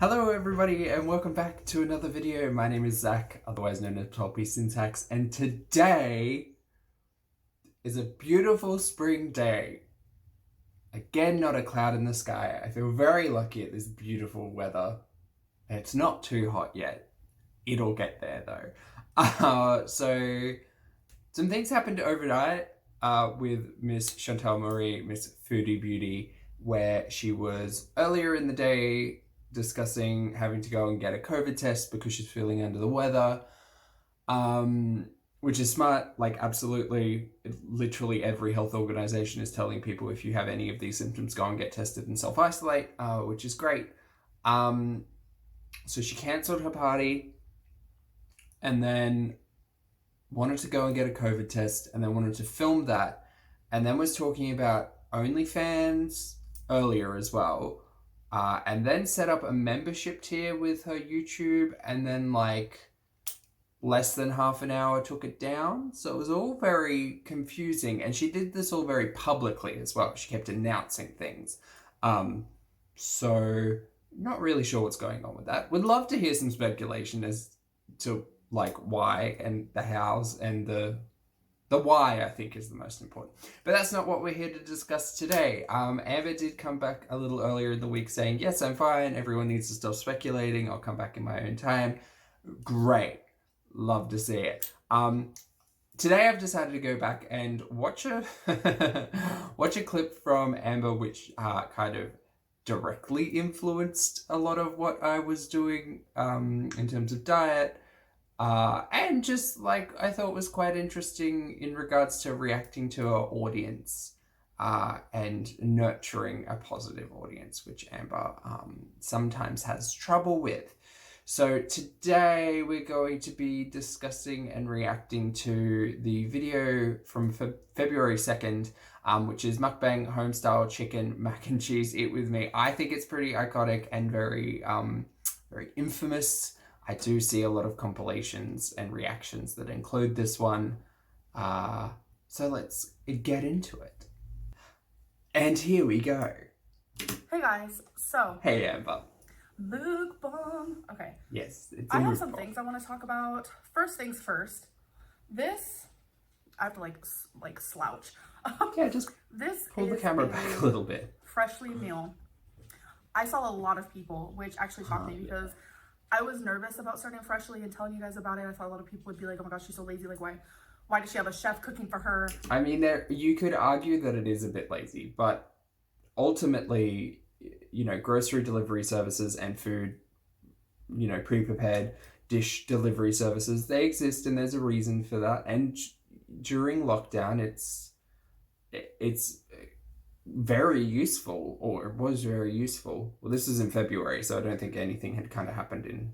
Hello everybody and welcome back to another video. My name is Zach, otherwise known as Pulpy Syntax, and today is a beautiful spring day. Again, not a cloud in the sky. I feel very lucky at this beautiful weather. It's not too hot yet. It'll get there though. So some things happened overnight with Miss Chantal Marie, Miss Foodie Beauty, where she was earlier in the day discussing having to go and get a COVID test because she's feeling under the weather, which is smart. Like, absolutely, literally every health organization is telling people if you have any of these symptoms, go and get tested and self-isolate, which is great. So she cancelled her party and then wanted to go and get a COVID test and then wanted to film that, and then was talking about OnlyFans earlier as well. And then set up a membership tier with her YouTube, and then like less than half an hour took it down. So it was all very confusing, and she did this all very publicly as well. She kept announcing things. So not really sure what's going on with that. Would love to hear some speculation as to like why and the hows, and the why, I think, is the most important. But that's not what we're here to discuss today. Amber did come back a little earlier in the week saying, yes, I'm fine. Everyone needs to stop speculating. I'll come back in my own time. Great. Love to see it. Today I've decided to go back and watch a watch a clip from Amber, which kind of directly influenced a lot of what I was doing in terms of diet. And just like I thought was quite interesting in regards to reacting to our audience and nurturing a positive audience, which Amber sometimes has trouble with. So today we're going to be discussing and reacting to the video from February 2nd, which is MUKBANG Homestyle Chicken Mac and Cheese Eat With Me. I think it's pretty iconic and very infamous. I do see a lot of compilations and reactions that include this one. So let's get into it. And here we go. Hey guys, so. Hey Amber. MUKBANG. Okay. Yes, it's I have some things I want to talk about. First things first. This, I have to like slouch. Yeah, just this pull the camera back a little bit. Freshly meal. I saw a lot of people, which actually shocked me because I was nervous about starting Freshly and telling you guys about it. I thought a lot of people would be like, oh my gosh, she's so lazy. Like, why does she have a chef cooking for her? I mean, you could argue that it is a bit lazy, but ultimately, you know, grocery delivery services and food, you know, pre-prepared dish delivery services, they exist and there's a reason for that. And during lockdown, it's very useful, or it was very useful. Well, this is in February, so I don't think anything had kind of happened in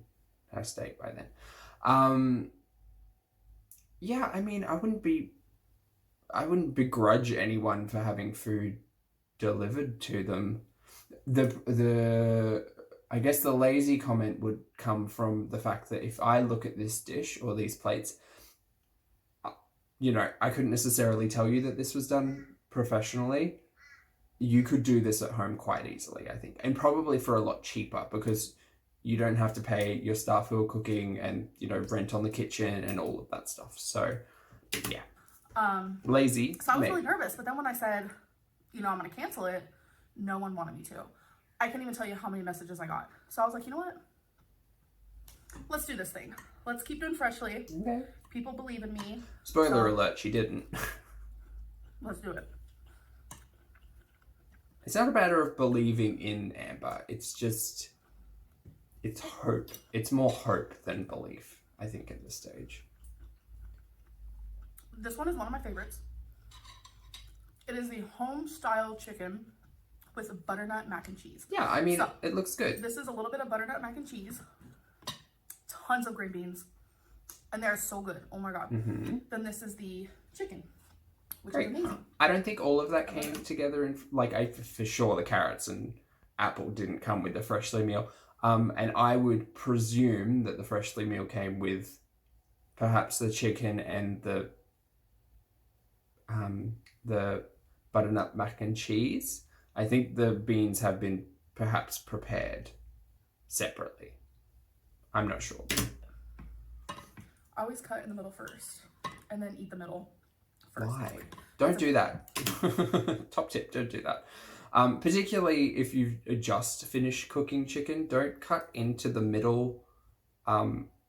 her state by then. Yeah, I mean, I wouldn't begrudge anyone for having food delivered to them. I guess the lazy comment would come from the fact that if I look at this dish or these plates, you know, I couldn't necessarily tell you that this was done professionally. You could do this at home quite easily, I think, and probably for a lot cheaper because you don't have to pay your staff who are cooking and, you know, rent on the kitchen and all of that stuff. So, yeah. Lazy. So I was really nervous, but then when I said, you know, I'm going to cancel it, no one wanted me to. I can't even tell you how many messages I got. So I was like, you know what? Let's do this thing. Let's keep doing Freshly. Okay. People believe in me. Spoiler alert, she didn't. Let's do it. It's not a matter of believing in Amber. It's just, it's hope. It's more hope than belief, I think, at this stage. This one is one of my favorites. It is the HOMESTYLE chicken with butternut mac and cheese. Yeah, I mean, so, it looks good. This is a little bit of butternut mac and cheese. Tons of green beans. And they're so good. Oh my God. Mm-hmm. Then this is the chicken, which Great. is amazing. I don't think all of that came together in, like, for sure the carrots and apple didn't come with the Freshly meal. And I would presume that the Freshly meal came with perhaps the chicken and the butternut mac and cheese. I think the beans have been perhaps prepared. separately. I'm not sure. I always cut in the middle first and then eat the middle first. Why? Don't do that. Top tip, don't do that. Particularly if you just finished cooking chicken, don't cut into the middle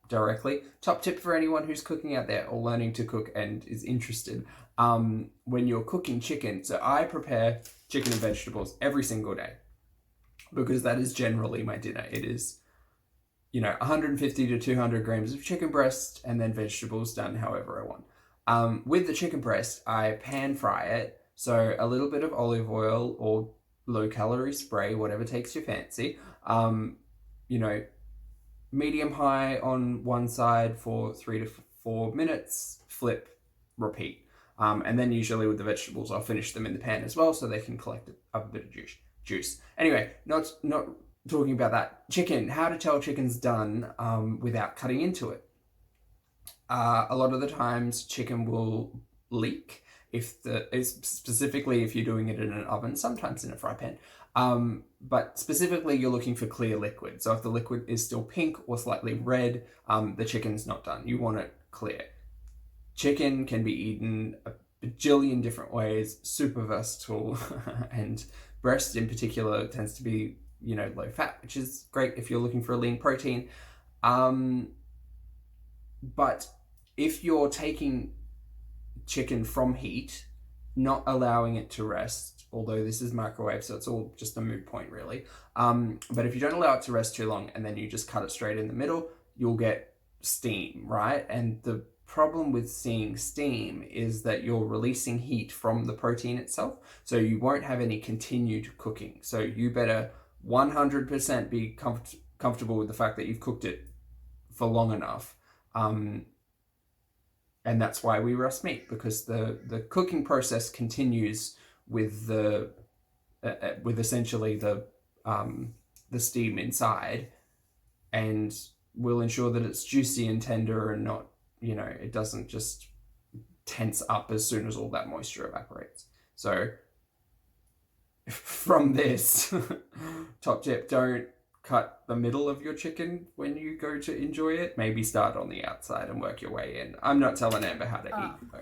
directly. Top tip for anyone who's cooking out there or learning to cook and is interested. When you're cooking chicken, so I prepare chicken and vegetables every single day because that is generally my dinner. It is, 150 to 200 grams of chicken breast and then vegetables done however I want. With the chicken breast, I pan fry it. So a little bit of olive oil or low calorie spray, whatever takes your fancy. Medium high on one side for 3 to 4 minutes, flip, repeat. And then usually with the vegetables, I'll finish them in the pan as well so they can collect a bit of juice. Anyway, not talking about that. Chicken, how to tell chicken's done without cutting into it. A lot of the times chicken will leak specifically if you're doing it in an oven, sometimes in a fry pan. But specifically you're looking for clear liquid. So if the liquid is still pink or slightly red, the chicken's not done. You want it clear. Chicken can be eaten a bajillion different ways, super versatile, and breast in particular tends to be, low fat, which is great if you're looking for a lean protein. But if you're taking chicken from heat, not allowing it to rest, although this is microwave, so it's all just a moot point really. But if you don't allow it to rest too long and then you just cut it straight in the middle, you'll get steam, right? And the problem with seeing steam is that you're releasing heat from the protein itself, so you won't have any continued cooking. So you better 100% be comfortable with the fact that you've cooked it for long enough. And that's why we roast meat, because the cooking process continues with essentially the steam inside, and will ensure that it's juicy and tender and not, it doesn't just tense up as soon as all that moisture evaporates. So from this, top tip, don't cut the middle of your chicken when you go to enjoy it. Maybe start on the outside and work your way in. I'm not telling Amber how to eat, though.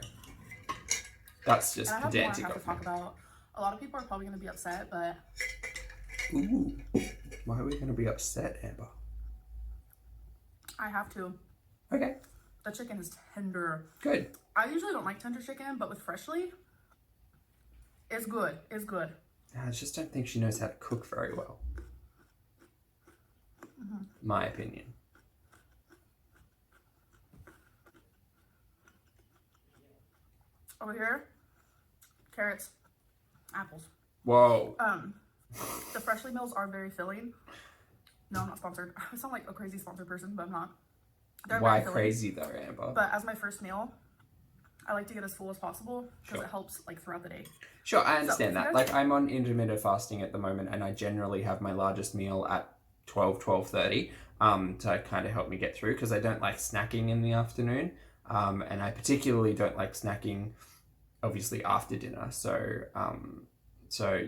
That's just pedantic. I have to talk about. A lot of people are probably going to be upset, but... Ooh. Why are we going to be upset, Amber? I have to. Okay. The chicken is tender. Good. I usually don't like tender chicken, but with freshly, it's good. It's good. I just don't think she knows how to cook very well. My opinion. Over here, carrots, apples. Whoa. The freshly meals are very filling. No, I'm not sponsored. I sound like a crazy sponsored person, but I'm not. They're Why crazy though, Amber? But as my first meal, I like to get as full as possible because it helps throughout the day. Sure, I understand that. I'm on intermittent fasting at the moment, and I generally have my largest meal at 12:30 to kind of help me get through, because I don't like snacking in the afternoon, and I particularly don't like snacking obviously after dinner. So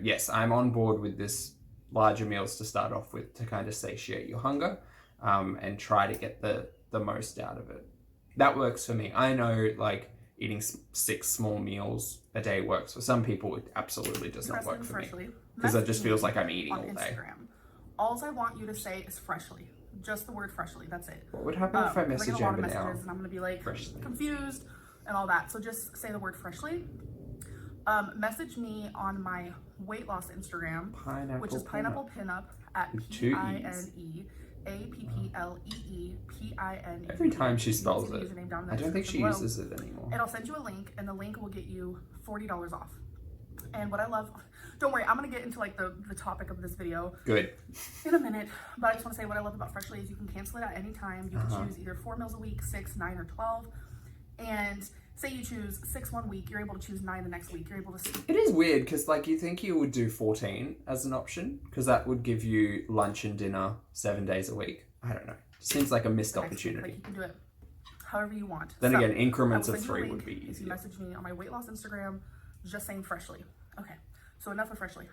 yes, I'm on board with this larger meals to start off with to kind of satiate your hunger, and try to get the most out of it. That works for me. I know eating 6 small meals a day works for some people. It absolutely does not work for me, because it just feels like I'm eating all day. All I want you to say is freshly. Just the word freshly. That's it. What would happen if I message Amber now? And I'm going to be confused and all that. So just say the word freshly. Message me on my weight loss Instagram, which is pineapple pinup at PINEAPPLEEPINE. Every time she spells it, I don't think she uses it anymore. And I'll send you a link, and the link will get you $40 off. And what I love, don't worry, I'm going to get into the topic of this video Good. in a minute, but I just want to say what I love about Freshly is you can cancel it at any time. You can choose either 4 meals a week, 6, 9, or 12. And say you choose 6 one week, you're able to choose 9 the next week. You're able to... It is weird, because you think you would do 14 as an option, because that would give you lunch and dinner 7 days a week. I don't know. It seems like a missed opportunity. You can do it however you want. Then again, increments of 3 would be easier. If you message me on my weight loss Instagram, just saying Freshly. Okay, so enough of Freshly.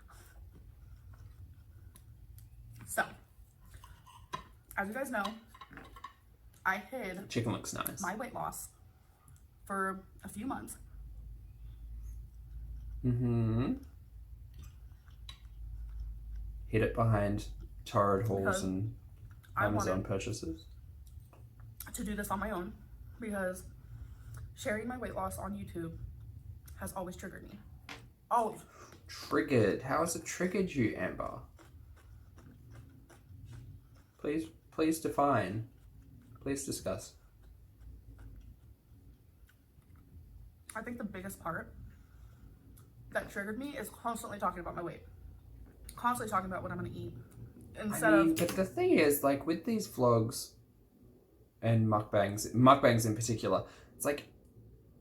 So, As you guys know, I hid Chicken looks nice. my weight loss for a few months. Mm-hmm. Hid it behind torrid hauls Because and I Amazon wanted purchases. to do this on my own because sharing my weight loss on YouTube has always triggered me. Always. Triggered? How has it triggered you, Amber? Please define. Please discuss. I think the biggest part that triggered me is constantly talking about my weight. Constantly talking about what I'm going to eat. But the thing is, like, with these vlogs and mukbangs in particular, it's like,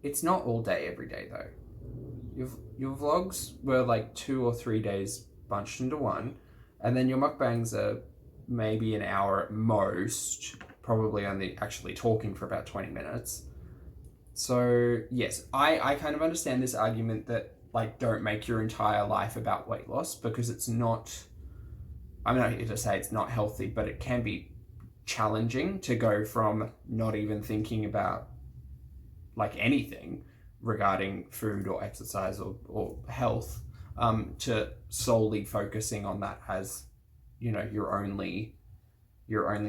it's not all day every day though. Your vlogs were like 2 or 3 days bunched into one, and then your mukbangs are maybe an hour at most, probably only actually talking for about 20 minutes. So yes, I kind of understand this argument that, like, don't make your entire life about weight loss, because it's not, I'm not here to say it's not healthy, but it can be challenging to go from not even thinking about like anything regarding food or exercise or health, to solely focusing on that as, you know, your only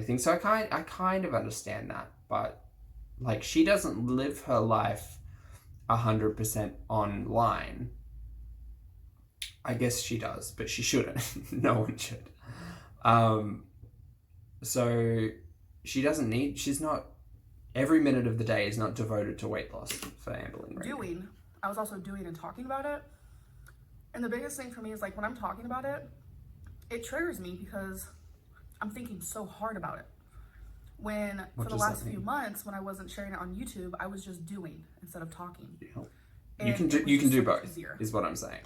thing. So I kind of understand that, but like, she doesn't live her life 100% online. I guess she does, but she shouldn't. No one should. So she doesn't need, she's not, every minute of the day is not devoted to weight loss for Amberlynn Reid. I was also doing and talking about it. And the biggest thing for me is, like, when I'm talking about it, it triggers me because I'm thinking so hard about it. When, for the last few months, when I wasn't sharing it on YouTube, I was just doing instead of talking. Yeah. You can do both, easier. Is what I'm saying.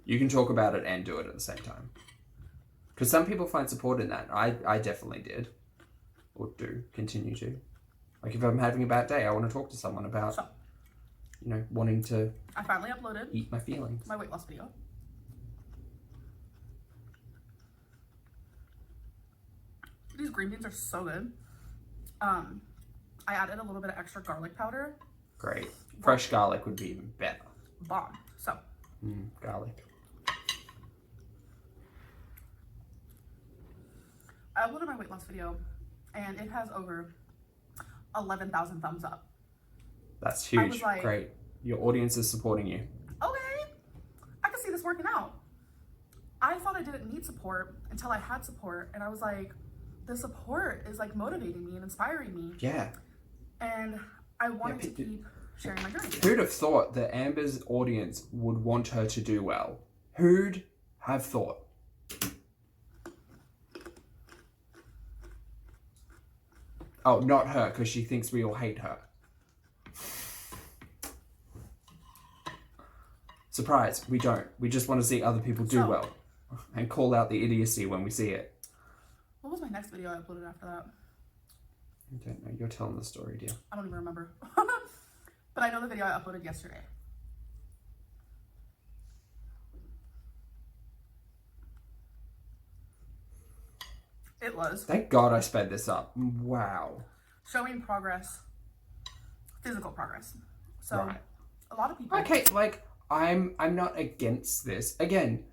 You can talk about it and do it at the same time. Because some people find support in that. I definitely did. Or do. Continue to. Like, if I'm having a bad day, I want to talk to someone about, you know, wanting to... I finally uploaded... eat my feelings. My weight loss video. These green beans are so good. I added a little bit of extra garlic powder. Great. Fresh garlic would be even better. Bomb. So. Garlic. I uploaded my weight loss video, and it has over 11,000 thumbs up. That's huge. I was like, great. Your audience is supporting you. Okay. I can see this working out. I thought I didn't need support until I had support, and I was like, the support is, like, motivating me and inspiring me. Yeah. And I wanted to keep sharing my journey. Who'd have thought that Amber's audience would want her to do well? Who'd have thought? Oh, not her, because she thinks we all hate her. Surprise, we don't. We just want to see other people do well. And call out the idiocy when we see it. What was my next video I uploaded after that? I don't know. You're telling the story, dear. I don't even remember. But I know the video I uploaded yesterday. It was. Thank God I sped this up. Wow. Showing progress. Physical progress. So, right. A lot of people... Okay, like, I'm not against this. Again,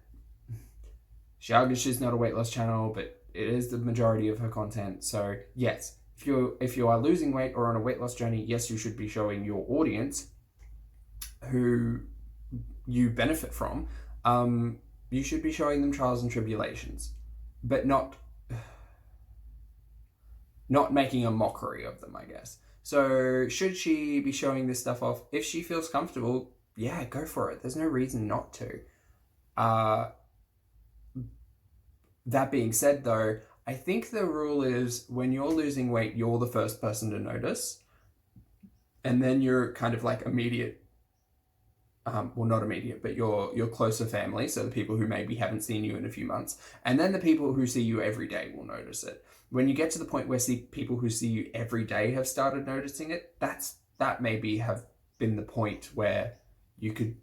she argues she's not a weight loss channel, but it is the majority of her content. So, yes, if you are losing weight or on a weight loss journey, yes, you should be showing your audience who you benefit from. You should be showing them trials and tribulations, but not making a mockery of them, I guess. So should she be showing this stuff off? If she feels comfortable, yeah, go for it. There's no reason not to. That being said, though, I think the rule is when you're losing weight, you're the first person to notice. And then you're kind of like immediate, well, not immediate, but your closer family. So the people who maybe haven't seen you in a few months. And then the people who see you every day will notice it. When you get to the point where people who see you every day have started noticing it, that maybe have been the point where you could,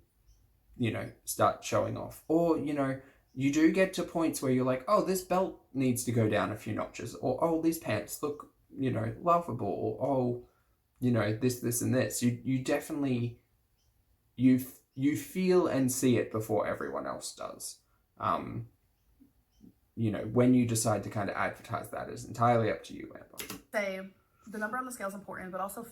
you know, start showing off. Or, you know, you do get to points where you're like, oh, this belt needs to go down a few notches, or oh, these pants look, laughable, or oh, this, and this. You definitely, you feel and see it before everyone else does. When you decide to kind of advertise, that is entirely up to you, Amber. Say the number on the scale is important, but also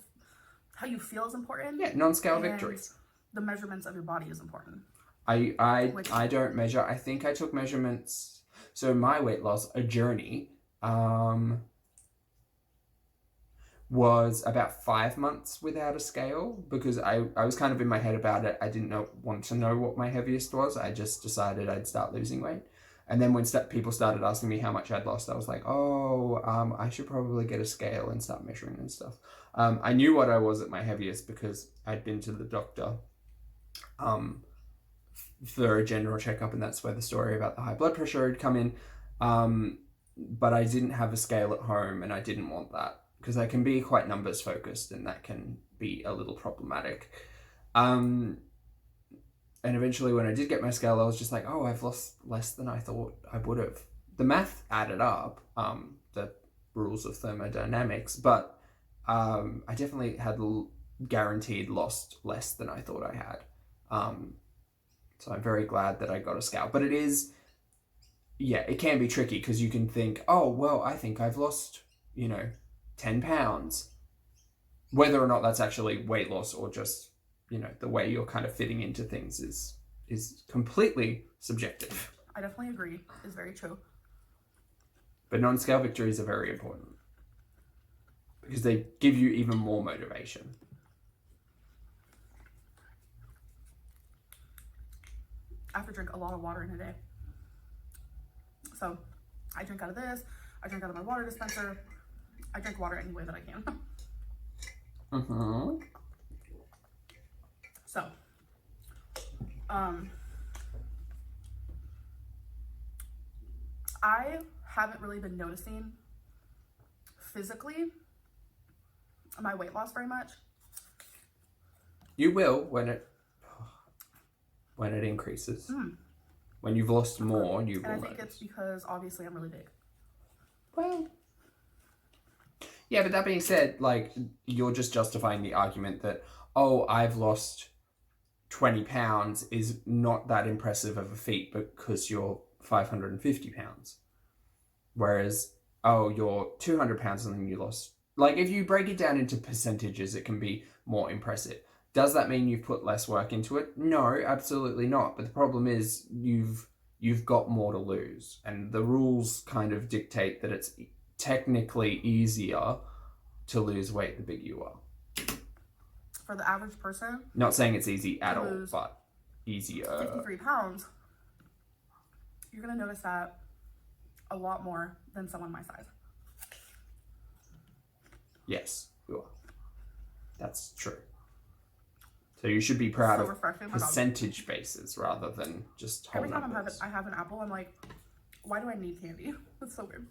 how you feel is important. Yeah, non-scale victories. The measurements of your body is important. I don't measure. I think I took measurements. So my weight loss, a journey, was about 5 months without a scale, because I was kind of in my head about it. I didn't want to know what my heaviest was. I just decided I'd start losing weight. And then when people started asking me how much I'd lost, I was like, I should probably get a scale and start measuring and stuff. I knew what I was at my heaviest because I'd been to the doctor for a general checkup, and that's where the story about the high blood pressure had come in. But I didn't have a scale at home, and I didn't want that because I can be quite numbers focused, and that can be a little problematic. And eventually when I did get my scale, I was just like, oh, I've lost less than I thought I would have. The math added up, the rules of thermodynamics, but I definitely had guaranteed lost less than I thought I had. So I'm very glad that I got a scale. But it is, it can be tricky because you can think, oh, well, I think I've lost, 10 pounds. Whether or not that's actually weight loss or just, the way you're kind of fitting into things is completely subjective. I definitely agree. It's very true. But non-scale victories are very important because they give you even more motivation. I have to drink a lot of water in a day. So I drink out of this. I drink out of my water dispenser. I drink water any way that I can. Mm-hmm. So, I haven't really been noticing physically my weight loss very much. You will when it increases. When you've lost more, you will. And I think it's because obviously I'm really big. Well, yeah, but that being said, like, you're just justifying the argument that, oh, I've lost 20 pounds is not that impressive of a feat because you're 550 pounds. Whereas, oh, you're 200 pounds and then you lost. Like, if you break it down into percentages, it can be more impressive. Does that mean you've put less work into it? No, absolutely not. But the problem is you've got more to lose. And the rules kind of dictate that it's technically easier to lose weight the bigger you are. For the average person, not saying it's easy at all, but easier. 53 pounds, you're going to notice that a lot more than someone my size. Yes, we are. That's true. So you should be proud of percentage bases rather than just whole numbers. Every time I have an apple, I'm like, why do I need candy? That's so weird.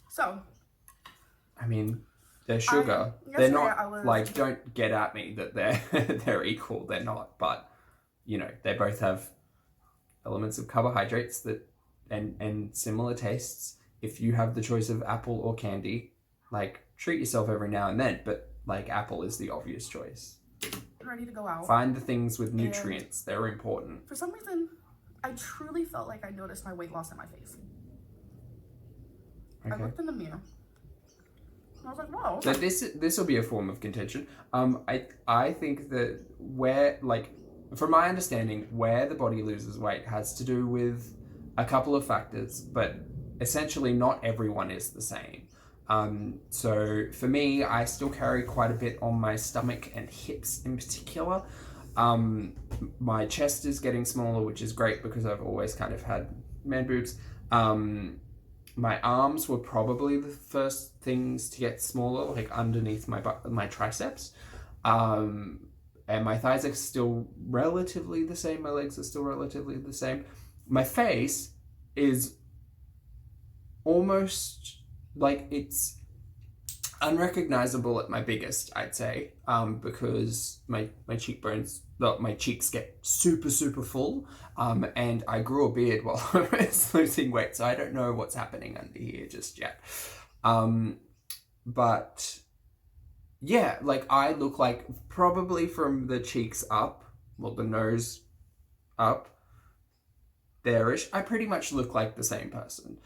So, I mean, they're sugar. They're not like, don't get at me that they're equal. They're not, but they both have elements of carbohydrates and similar tastes. If you have the choice of apple or candy, like, treat yourself every now and then, but like, apple is the obvious choice. Ready to go out. Find the things with nutrients. They're important. For some reason, I truly felt like I noticed my weight loss in my face. Okay. I looked in the mirror. And I was like, whoa. So this will be a form of contention. I think that from my understanding, where the body loses weight has to do with a couple of factors, but essentially not everyone is the same. So for me, I still carry quite a bit on my stomach and hips in particular. My chest is getting smaller, which is great because I've always kind of had man boobs. My arms were probably the first things to get smaller, like underneath my triceps. And my thighs are still relatively the same. My legs are still relatively the same. My face is almost like it's unrecognizable at my biggest, I'd say, because my cheekbones, my cheeks get super, super full, and I grew a beard while I was losing weight, so I don't know what's happening under here just yet. But yeah, like I look like, probably from the cheeks up, well, the nose up, there-ish, I pretty much look like the same person.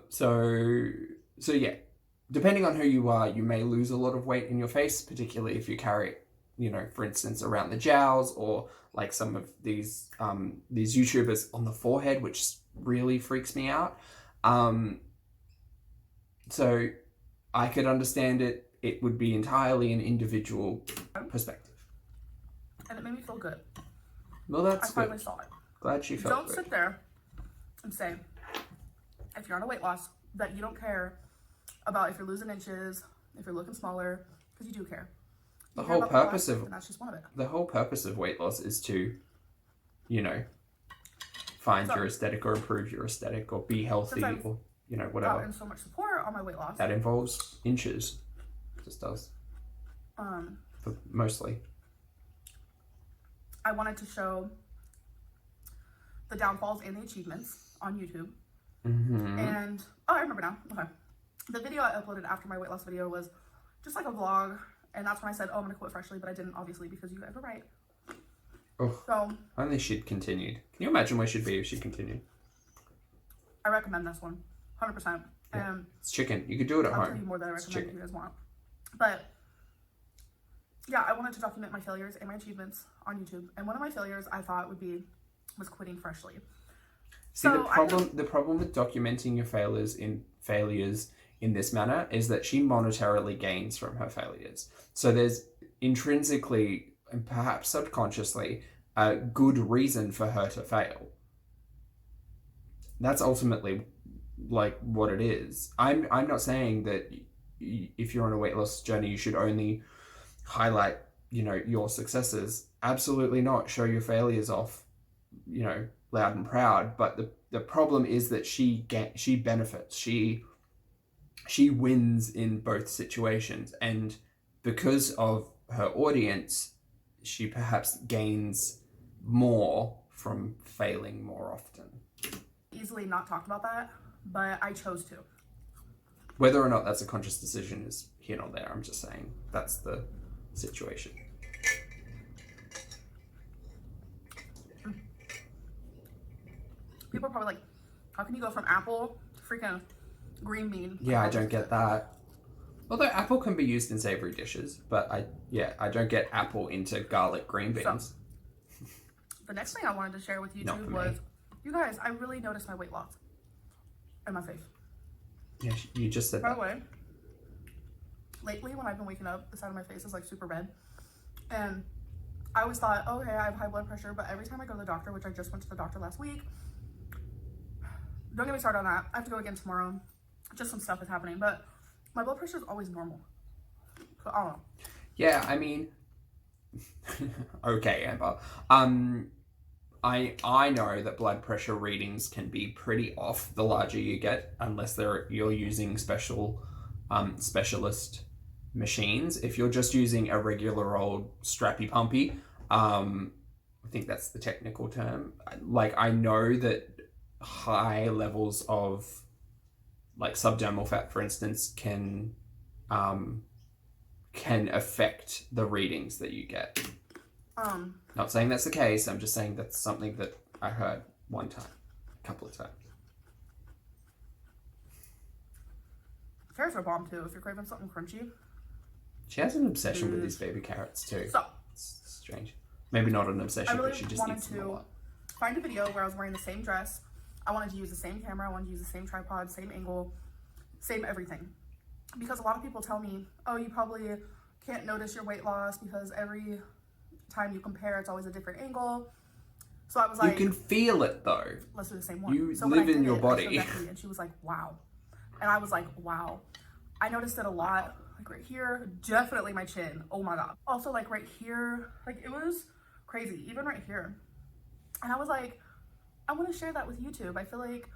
So yeah, depending on who you are, you may lose a lot of weight in your face, particularly if you carry it, you know, for instance, around the jowls, or like some of these YouTubers on the forehead, which really freaks me out. So I could understand it. It would be entirely an individual perspective. And it made me feel good. Well, that's I finally saw it. Glad she felt Don't good. sit there and say, if you're on a weight loss, that you don't care about if you're losing inches, if you're looking smaller, because you do care. The whole purpose of, and that's just one of it. The whole purpose of weight loss is to, you know, find your aesthetic or improve your aesthetic or be healthy or, you know, whatever. And so much support on my weight loss. That involves inches. It just does. Mostly. I wanted to show the downfalls and the achievements on YouTube. And, oh, I remember now. Okay. The video I uploaded after my weight loss video was just like a vlog. And that's when I said, oh, I'm going to quit freshly. But I didn't, obviously, because you guys were right. Oh, so, only she'd continued. Can you imagine where she'd be if she continued? I recommend this one. 100%. Yeah. It's chicken. You could do it at home. I'll tell you more that I recommend if you guys want. But, yeah, I wanted to document my failures and my achievements on YouTube. And one of my failures I thought was quitting freshly. See, so the problem with documenting your failures in this manner is that she monetarily gains from her failures. So there's intrinsically and perhaps subconsciously a good reason for her to fail. That's ultimately like what it is. I'm not saying that if you're on a weight loss journey, you should only highlight, you know, your successes. Absolutely not. Show your failures off, you know, loud and proud. But the problem is that she benefits. She wins in both situations, and because of her audience, she perhaps gains more from failing more often. Easily not talked about that, but I chose to. Whether or not that's a conscious decision is here nor there. I'm just saying that's the situation. People are probably like, how can you go from apple to freaking green bean? Yeah, I don't get that. Although apple can be used in savory dishes, but I don't get apple into garlic green beans. So, the next thing I wanted to share with YouTube was, you guys, I really noticed my weight loss in my face. Yeah, you just said that. By the way, lately when I've been waking up, the side of my face is like super red. And I always thought, oh, hey, I have high blood pressure. But every time I go to the doctor, which I just went to the doctor last week, don't get me started on that. I have to go again tomorrow. Just some stuff is happening. But my blood pressure is always normal. So I don't know. Yeah, I mean, okay, Amber. I know that blood pressure readings can be pretty off the larger you get, unless you're using specialist machines. If you're just using a regular old strappy pumpy, I think that's the technical term. Like, I know that high levels of like subdermal fat, for instance, can affect the readings that you get. Not saying that's the case. I'm just saying that's something that I heard one time, a couple of times. Carrots are bomb too. If you're craving something crunchy. She has an obsession with these baby carrots too. So it's strange. Maybe not an obsession, really but she just eats them a lot. Find a video where I was wearing the same dress. I wanted to use the same camera. I wanted to use the same tripod, same angle, same everything. Because a lot of people tell me, oh, you probably can't notice your weight loss because every time you compare, it's always a different angle. So I was like, you can feel it though. Let's do the same one. You live in your body. Becky, and she was like, wow. And I was like, wow. I noticed it a lot. Like right here, definitely my chin. Oh my God. Also like right here, like it was crazy. Even right here. And I was like, I want to share that with YouTube. I feel like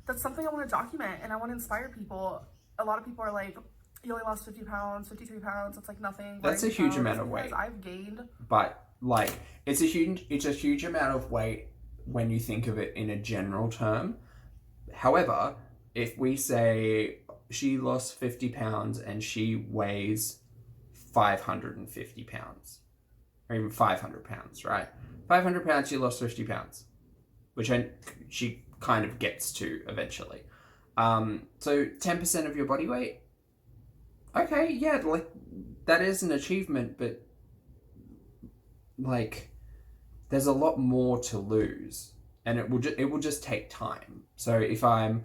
that's something I want to document and I want to inspire people. A lot of people are like, you only lost 50 pounds, 53 pounds. It's like nothing. That's a huge amount of weight. I've gained. But like, it's a huge amount of weight when you think of it in a general term. However, if we say she lost 50 pounds and she weighs 550 pounds, or even 500 pounds, right? 500 pounds, she lost 50 pounds, which she kind of gets to eventually. So 10% of your body weight. Okay, yeah, like that is an achievement, but like there's a lot more to lose, and it will just take time. So if I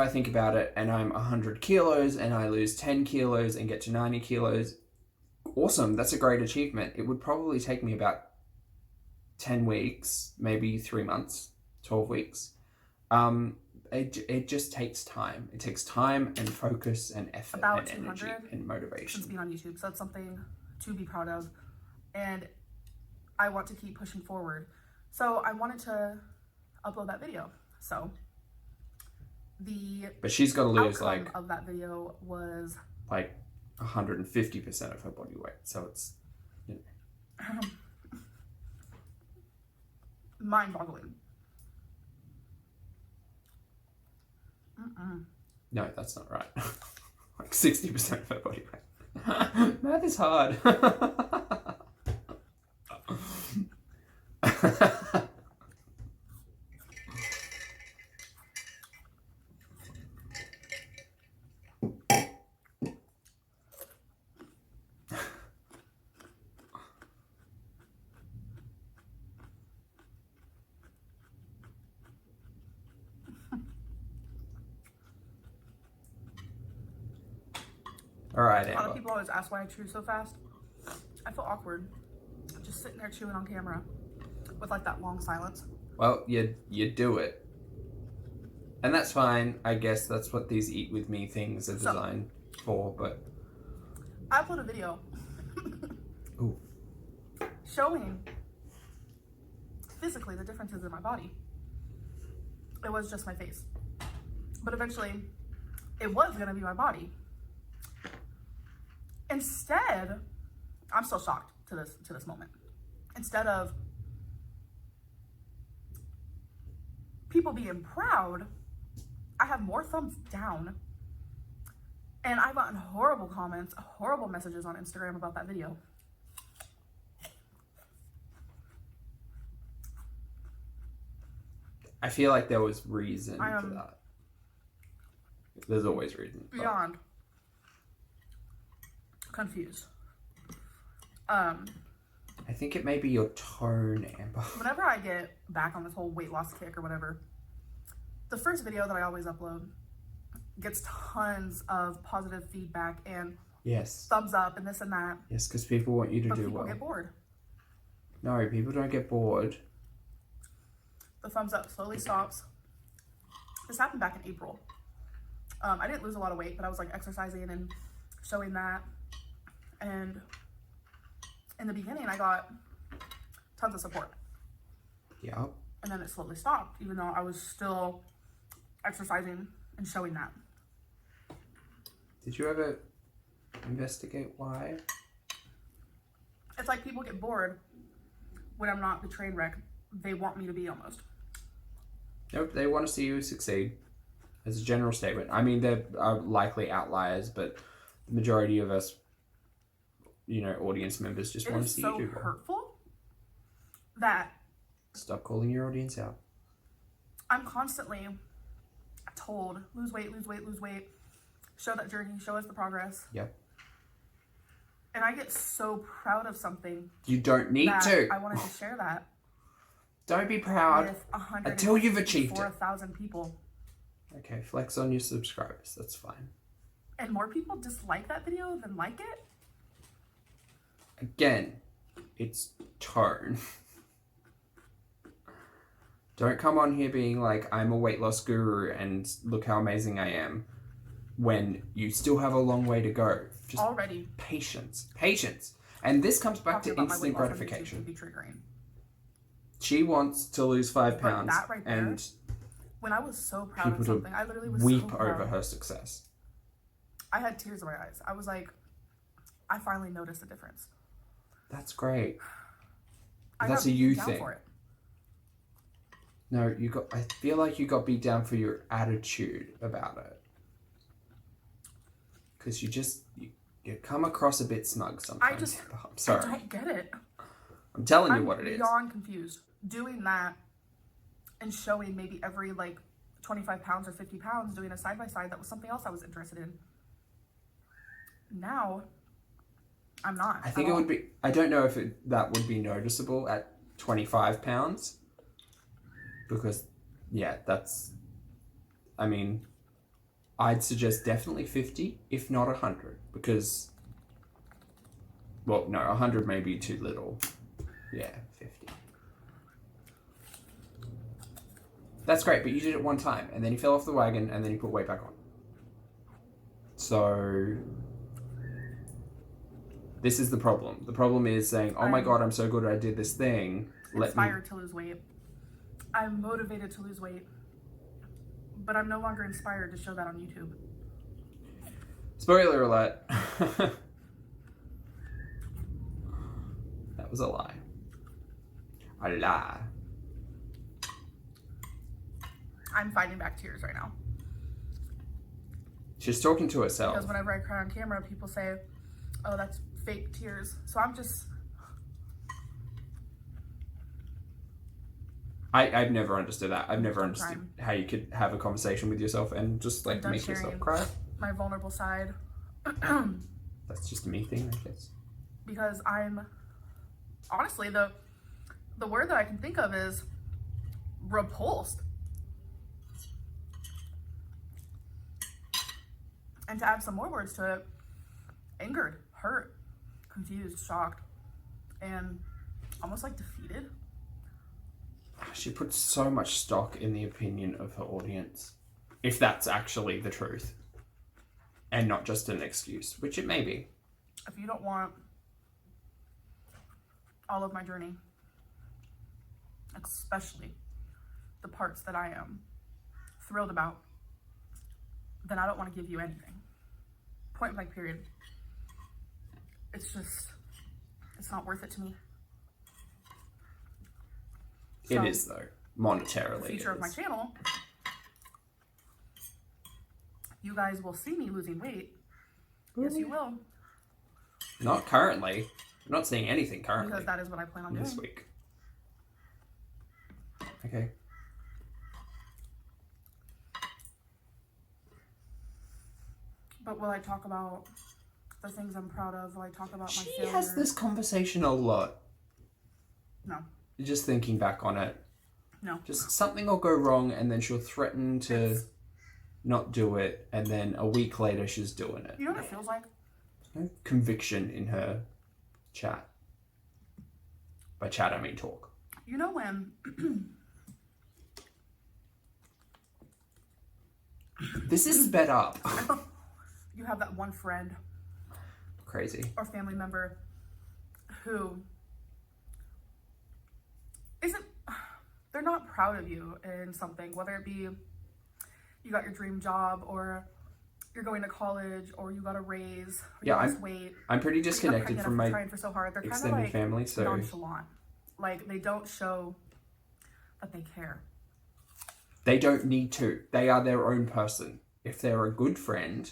think about it and I'm 100 kilos and I lose 10 kilos and get to 90 kilos, awesome, that's a great achievement. It would probably take me about 10 weeks, maybe 3 months, 12 weeks. It just takes time. It takes time and focus and effort about and energy and motivation. Since being on YouTube, so that's something to be proud of, and I want to keep pushing forward. So I wanted to upload that video. So but she's got to lose like of that video was like 150% of her body weight. So it's mind-boggling. No, that's not right. Like 60% of her body weight. Math is hard. All right, Amber. A lot of people always ask why I chew so fast. I feel awkward just sitting there chewing on camera with like that long silence. Well, you do it. And that's fine. I guess that's what these eat with me things are designed for, but I uploaded a video ooh, showing physically the differences in my body. It was just my face. But eventually it was gonna be my body. Instead, I'm still shocked to this moment. Instead of people being proud, I have more thumbs down. And I've gotten horrible comments, horrible messages on Instagram about that video. I feel like there was reason for that. There's always reason. Beyond confused. I think it may be your tone, Amber. Whenever I get back on this whole weight loss kick or whatever, the first video that I always upload gets tons of positive feedback and yes, thumbs up and this and that. Yes, because people want you to do well. People get bored. No, people don't get bored. The thumbs up slowly stops. This happened back in April. I didn't lose a lot of weight, but I was like exercising and showing that. And in the beginning, I got tons of support. Yeah. And then it slowly stopped, even though I was still exercising and showing that. Did you ever investigate why? It's like people get bored when I'm not the train wreck they want me to be almost. Nope, they want to see you succeed. As a general statement. I mean, there are likely outliers, but the majority of us, audience members just want to see you do well. It is so hurtful that... Stop calling your audience out. I'm constantly told, lose weight, lose weight, lose weight. Show that journey, show us the progress. Yep. And I get so proud of something. You don't need to. I wanted to share that. Don't be proud with until you've achieved it. 4,000 people. Okay, flex on your subscribers. That's fine. And more people dislike that video than like it? Again, it's tone. Don't come on here being like, I'm a weight loss guru and look how amazing I am, when you still have a long way to go. Just already. Patience. Patience. And this comes back to instant gratification. Be triggering. She wants to lose 5 pounds, that right there, and when I was so proud of something, I literally was weep so proud. over her success. I had tears in my eyes. I was like, I finally noticed a difference. That's great. I That's got a you beat down thing. for it. No, I feel like you got beat down for your attitude about it. Because you come across a bit smug sometimes. I'm sorry. I don't get it. I'm telling you what it is. I'm beyond confused. Doing that and showing maybe every like 25 pounds or 50 pounds, doing a side-by-side, that was something else I was interested in. Now, I'm not. I think it would be, I don't know if that would be noticeable at 25 pounds. Because, yeah, I mean, I'd suggest definitely 50, if not 100. Because, well, no, 100 may be too little. Yeah, 50. That's great, but you did it one time, and then you fell off the wagon, and then you put weight back on. So, this is the problem. The problem is saying, oh my god, I'm so good, I did this thing. Inspired to lose weight. I'm motivated to lose weight. But I'm no longer inspired to show that on YouTube. Spoiler alert. That was a lie. A lie. I'm fighting back tears right now. She's talking to herself. Because whenever I cry on camera, people say, oh, that's fake tears. So I'm just... I've never understood that. I've never understood how you could have a conversation with yourself and just like make yourself cry. My vulnerable side. That's just a me thing, I guess. Because I'm... Honestly, the word that I can think of is repulsed. And to add some more words to it, angered, hurt, confused, shocked, and almost like defeated. She puts so much stock in the opinion of her audience, if that's actually the truth, and not just an excuse, which it may be. If you don't want all of my journey, especially the parts that I am thrilled about, then I don't want to give you anything. Point blank period. It's not worth it to me. So, it is though, monetarily. The future of my channel, you guys will see me losing weight. Yes, you will. Not currently. I'm not seeing anything currently. Because that is what I plan on doing. This week. Okay. But will I talk about the things I'm proud of? Will I talk about my failure? She has this conversation a lot. No. Just thinking back on it. No. Just something will go wrong and then she'll threaten to not do it, and then a week later she's doing it. You know what it feels like? No conviction in her chat. By chat I mean talk. You know when this is sped up. You have that one friend Crazy. or family member who they're not proud of you in something, whether it be you got your dream job, or you're going to college, or you got a raise, or you lost weight. I'm pretty disconnected from my trying for so hard. They're extended kind of like family, so nonchalant. Like they don't show that they care. They don't need to. They are their own person. If they're a good friend,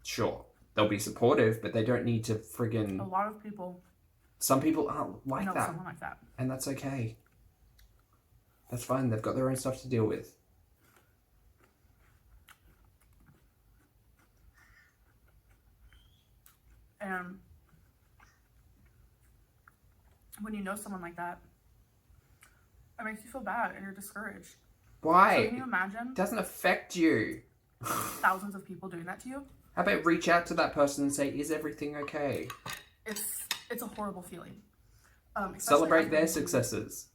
sure, they'll be supportive, but they don't need to friggin'... A lot of people... Some people aren't like that. Someone like that. And that's okay. That's fine. They've got their own stuff to deal with. And when you know someone like that, it makes you feel bad and you're discouraged. Why? So can you imagine? It doesn't affect you. Thousands of people doing that to you. How about reach out to that person and say, is everything okay? It's a horrible feeling. Celebrate their successes.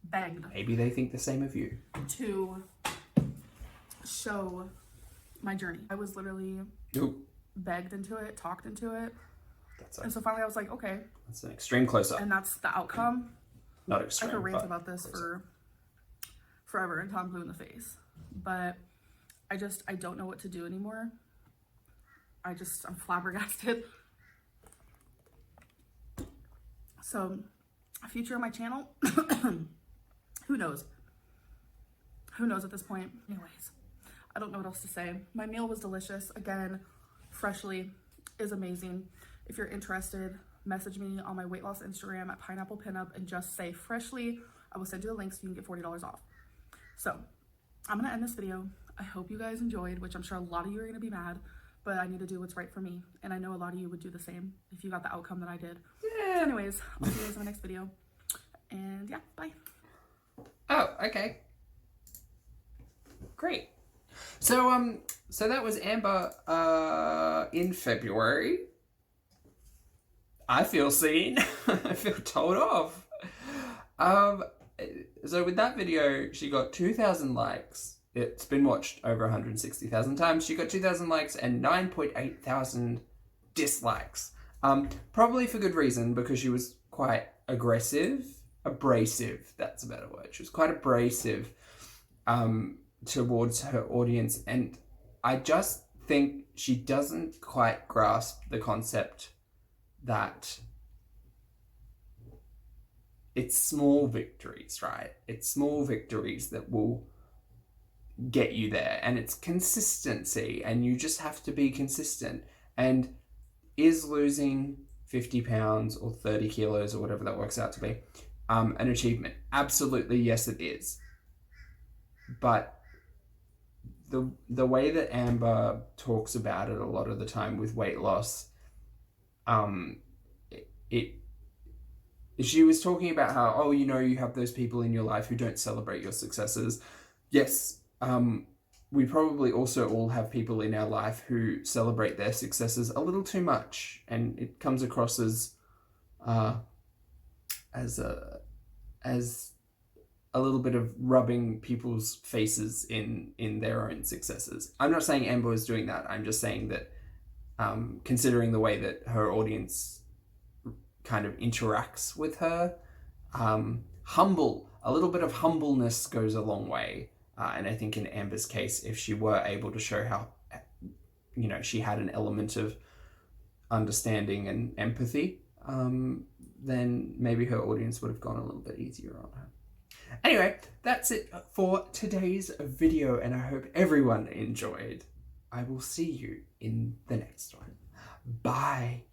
Begged. Maybe they think the same of you. To show my journey. I was literally begged into it, talked into it. And so finally I was like, okay. That's an extreme close-up. And that's the outcome. Not extreme. I could rant about this for forever until I'm blue in the face. But I don't know what to do anymore. I'm flabbergasted. So, future of my channel, who knows? Who knows at this point? Anyways, I don't know what else to say. My meal was delicious. Again, Freshly is amazing. If you're interested, message me on my weight loss Instagram at Pineapple Pinup and just say Freshly. I will send you the link so you can get $40 off. So, I'm going to end this video. I hope you guys enjoyed, which I'm sure a lot of you are going to be mad, but I need to do what's right for me. And I know a lot of you would do the same if you got the outcome that I did. Yeah. So anyways, I'll see you guys in the next video. And yeah, bye. Oh, okay. Great. So that was Amber in February. I feel seen. I feel told off. So with that video, she got 2,000 likes. It's been watched over 160,000 times. She got 2,000 likes and 9.8 thousand dislikes. Probably for good reason, because she was quite abrasive, that's a better word. She was quite abrasive towards her audience, and I just think she doesn't quite grasp the concept that it's small victories, right? It's small victories that will get you there, and it's consistency, and you just have to be consistent. And is losing 50 pounds or 30 kilos or whatever that works out to be an achievement? Absolutely, yes it is. But the way that Amber talks about it a lot of the time with weight loss, she was talking about how, oh, you know, you have those people in your life who don't celebrate your successes. Yes, we probably also all have people in our life who celebrate their successes a little too much, and it comes across as a little bit of rubbing people's faces in their own successes. I'm not saying Amber is doing that. I'm just saying that considering the way that her audience kind of interacts with her, a little bit of humbleness goes a long way. And I think in Amber's case, if she were able to show how, you know, she had an element of understanding and empathy, then maybe her audience would have gone a little bit easier on her. Anyway, that's it for today's video, and I hope everyone enjoyed. I will see you in the next one. Bye.